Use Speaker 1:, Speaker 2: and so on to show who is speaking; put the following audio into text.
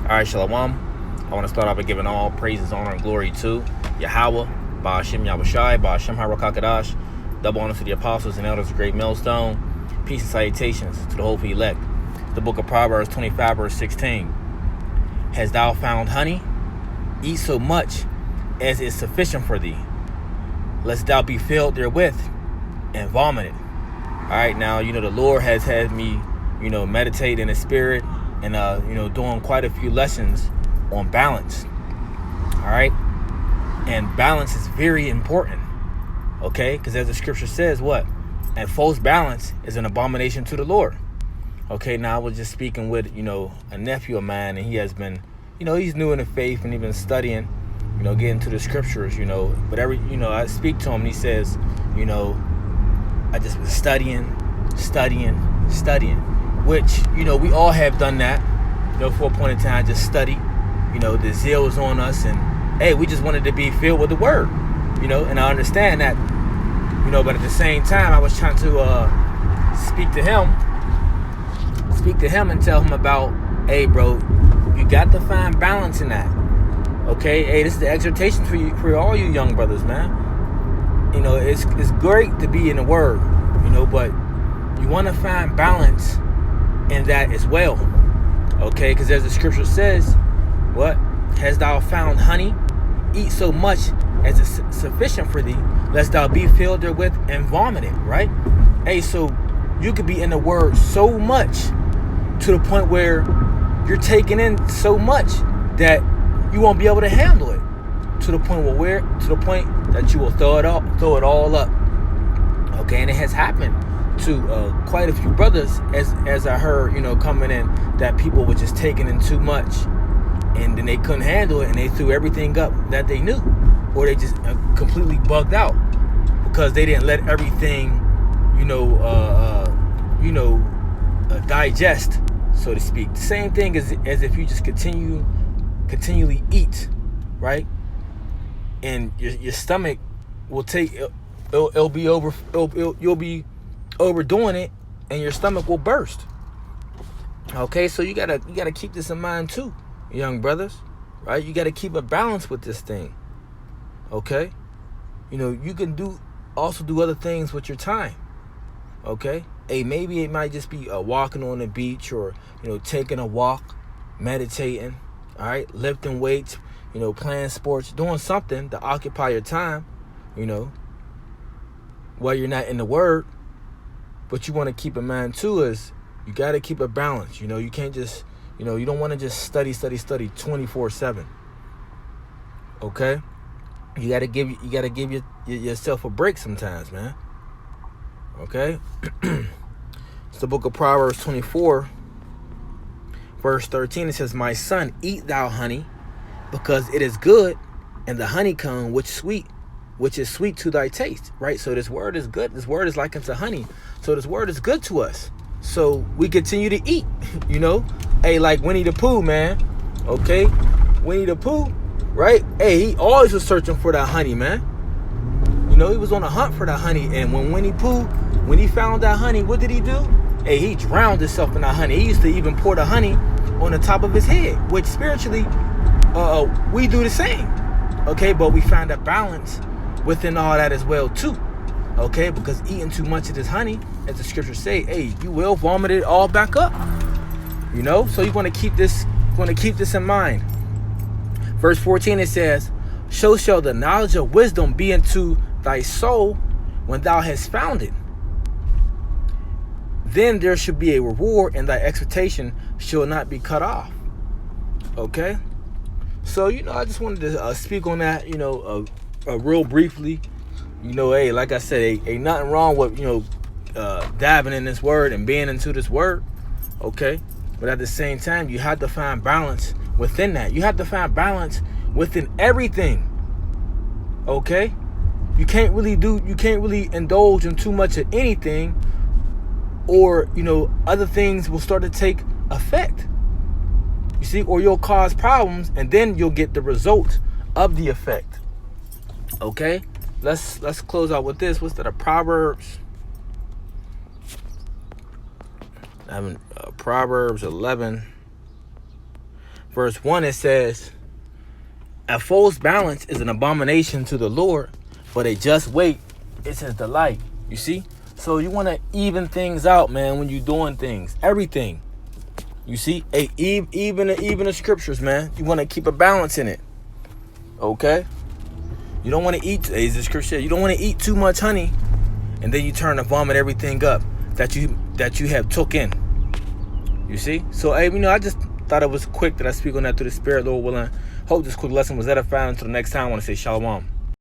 Speaker 1: All right, Shalom. I want to start off by giving all praises, honor, and glory to Yahweh, Ba'ashem Yahushai, Ba'ashem Harakakadash. Double honor to the apostles and elders of Great Millstone. Peace and salutations to the hopeful elect. The book of Proverbs 25, verse 16. Hast thou found honey? Eat so much as is sufficient for thee, lest thou be filled therewith and vomited. All right, now, the Lord has had me, meditate in the spirit and, doing quite a few lessons on balance. All right. And balance is very important. Okay. Because as the scripture says, what? And false balance is an abomination to the Lord. Okay. Now I was just speaking with, a nephew of mine, and he has been, he's new in the faith and he's been studying, getting to the scriptures, but I speak to him and he says, I just been studying, which, we all have done that, for a point in time, just study, the zeal was on us, and hey, we just wanted to be filled with the word, and I understand that, but at the same time, I was trying to speak to him and tell him about, hey, bro, you got to find balance in that. Okay, hey, this is the exhortation for all you young brothers, man. It's great to be in the word, but you want to find balance in that as well. Okay, because as the scripture says, what? Hast thou found honey? Eat so much as is sufficient for thee, lest thou be filled therewith and vomited, right? Hey, so you could be in the word so much to the point where you're taking in so much that you won't be able to handle it, to the point that you will throw it all up. Okay, and it has happened to quite a few brothers, as I heard, coming in, that people were just taking in too much, and then they couldn't handle it, and they threw everything up that they knew, or they just completely bugged out because they didn't let everything, digest, so to speak. The same thing as if you just continually eat, right? And your stomach will it'll be over. You'll be overdoing it, and your stomach will burst. Okay, so you gotta keep this in mind too, young brothers, right? You gotta keep a balance with this thing. Okay, you can also do other things with your time. Okay, hey, maybe it might just be walking on the beach, or taking a walk, meditating. All right, lifting weights, playing sports, doing something to occupy your time, while you're not in the word. But you want to keep in mind too is you got to keep a balance. You can't just, you don't want to just study 24/7. Okay, you got to give yourself a break sometimes, man. Okay, it's the book of Proverbs 24. Verse 13, it says, my son, eat thou honey, because it is good, and the honeycomb which is sweet to thy taste. Right? So this word is good. This word is likened to honey. So this word is good to us. So we continue to eat, Hey, like Winnie the Pooh, man. Okay? Winnie the Pooh, right? Hey, he always was searching for that honey, man. He was on a hunt for that honey. And when Winnie Pooh, when he found that honey, what did he do? Hey, he drowned himself in that honey. He used to even pour the honey on the top of his head, which spiritually, we do the same. Okay, but we find a balance within all that as well too. Okay, because eating too much of this honey, as the scriptures say, hey, you will vomit it all back up. So you want to keep this in mind. Verse 14, it says, so shall the knowledge of wisdom be into thy soul when thou hast found it. Then there should be a reward, and thy expectation shall not be cut off. Okay? So, I just wanted to speak on that, real briefly. Hey, like I said, ain't nothing wrong with, diving in this word and being into this word. Okay? But at the same time, you have to find balance within that. You have to find balance within everything. Okay? You can't really indulge in too much of anything, or other things will start to take effect, you see, or you'll cause problems, and then you'll get the result of the effect. Okay, let's close out with this. What's that? Proverbs 11 verse 1, it says, a false balance is an abomination to the Lord, but a just weight is his delight. You see? So you want to even things out, man, when you're doing things. Everything. You see? Hey, even the scriptures, man. You want to keep a balance in it. Okay? You don't want to eat, as the scripture said, you don't want to eat too much honey, and then you turn to vomit everything up that you have took in. You see? So, hey, I just thought it was quick that I speak on that through the Spirit, Lord willing. Hope this quick lesson was edifying. Until the next time, I want to say shalom.